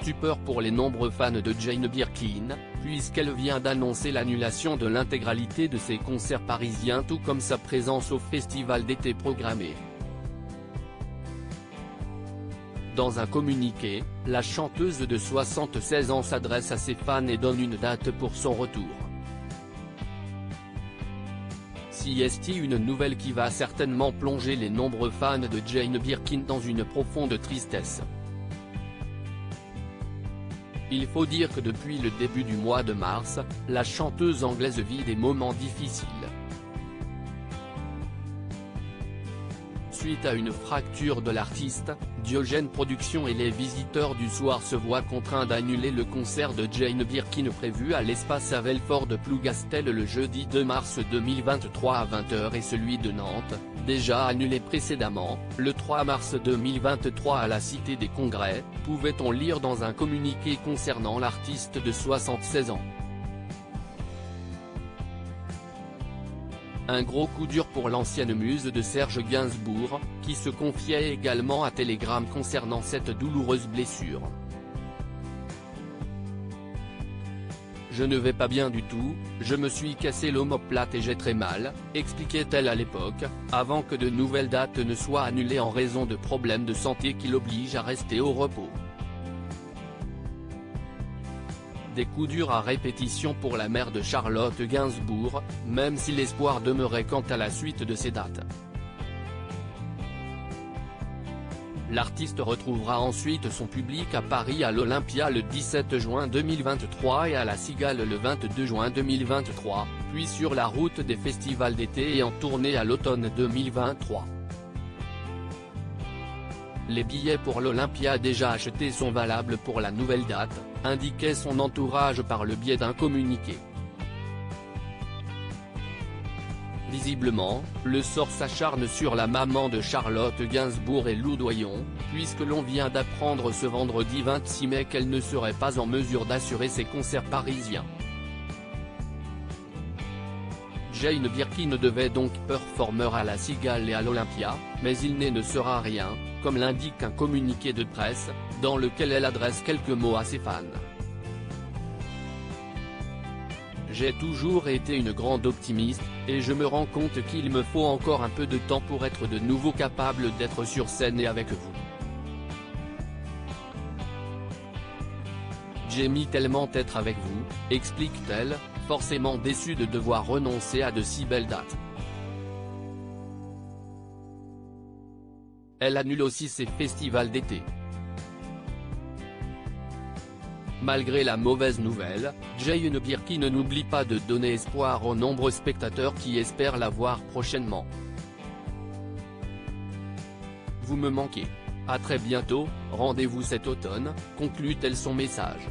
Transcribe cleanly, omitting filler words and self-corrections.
stupeur pour les nombreux fans de Jane Birkin, puisqu'elle vient d'annoncer l'annulation de l'intégralité de ses concerts parisiens tout comme sa présence au festival d'été programmé. Dans un communiqué, la chanteuse de 76 ans s'adresse à ses fans et donne une date pour son retour. C'est une nouvelle qui va certainement plonger les nombreux fans de Jane Birkin dans une profonde tristesse. Il faut dire que depuis le début du mois de mars, la chanteuse anglaise vit des moments difficiles. Suite à une fracture de l'artiste, Diogène Productions et les visiteurs du soir se voient contraints d'annuler le concert de Jane Birkin prévu à l'espace Havelfort de Plougastel le jeudi 2 mars 2023 à 20h et celui de Nantes, déjà annulé précédemment, le 3 mars 2023 à la Cité des Congrès, pouvait-on lire dans un communiqué concernant l'artiste de 76 ans. Un gros coup dur pour l'ancienne muse de Serge Gainsbourg, qui se confiait également à Telegram concernant cette douloureuse blessure. Je ne vais pas bien du tout, je me suis cassé l'omoplate et j'ai très mal, expliquait-elle à l'époque, avant que de nouvelles dates ne soient annulées en raison de problèmes de santé qui l'obligent à rester au repos. Des coups durs à répétition pour la mère de Charlotte Gainsbourg, même si l'espoir demeurait quant à la suite de ces dates. L'artiste retrouvera ensuite son public à Paris à l'Olympia le 17 juin 2023 et à la Cigale le 22 juin 2023, puis sur la route des festivals d'été et en tournée à l'automne 2023. Les billets pour l'Olympia déjà achetés sont valables pour la nouvelle date, indiquait son entourage par le biais d'un communiqué. Visiblement, le sort s'acharne sur la maman de Charlotte Gainsbourg et Lou Doyon, puisque l'on vient d'apprendre ce vendredi 26 mai qu'elle ne serait pas en mesure d'assurer ses concerts parisiens. Jane Birkin devait donc performer à la Cigale et à l'Olympia, mais il ne sera rien, comme l'indique un communiqué de presse, dans lequel elle adresse quelques mots à ses fans. J'ai toujours été une grande optimiste, et je me rends compte qu'il me faut encore un peu de temps pour être de nouveau capable d'être sur scène et avec vous. J'aime tellement être avec vous, explique-t-elle, forcément déçue de devoir renoncer à de si belles dates. Elle annule aussi ses festivals d'été. Malgré la mauvaise nouvelle, Jane Birkin n'oublie pas de donner espoir aux nombreux spectateurs qui espèrent la voir prochainement. Vous me manquez. À très bientôt, rendez-vous cet automne, conclut-elle son message.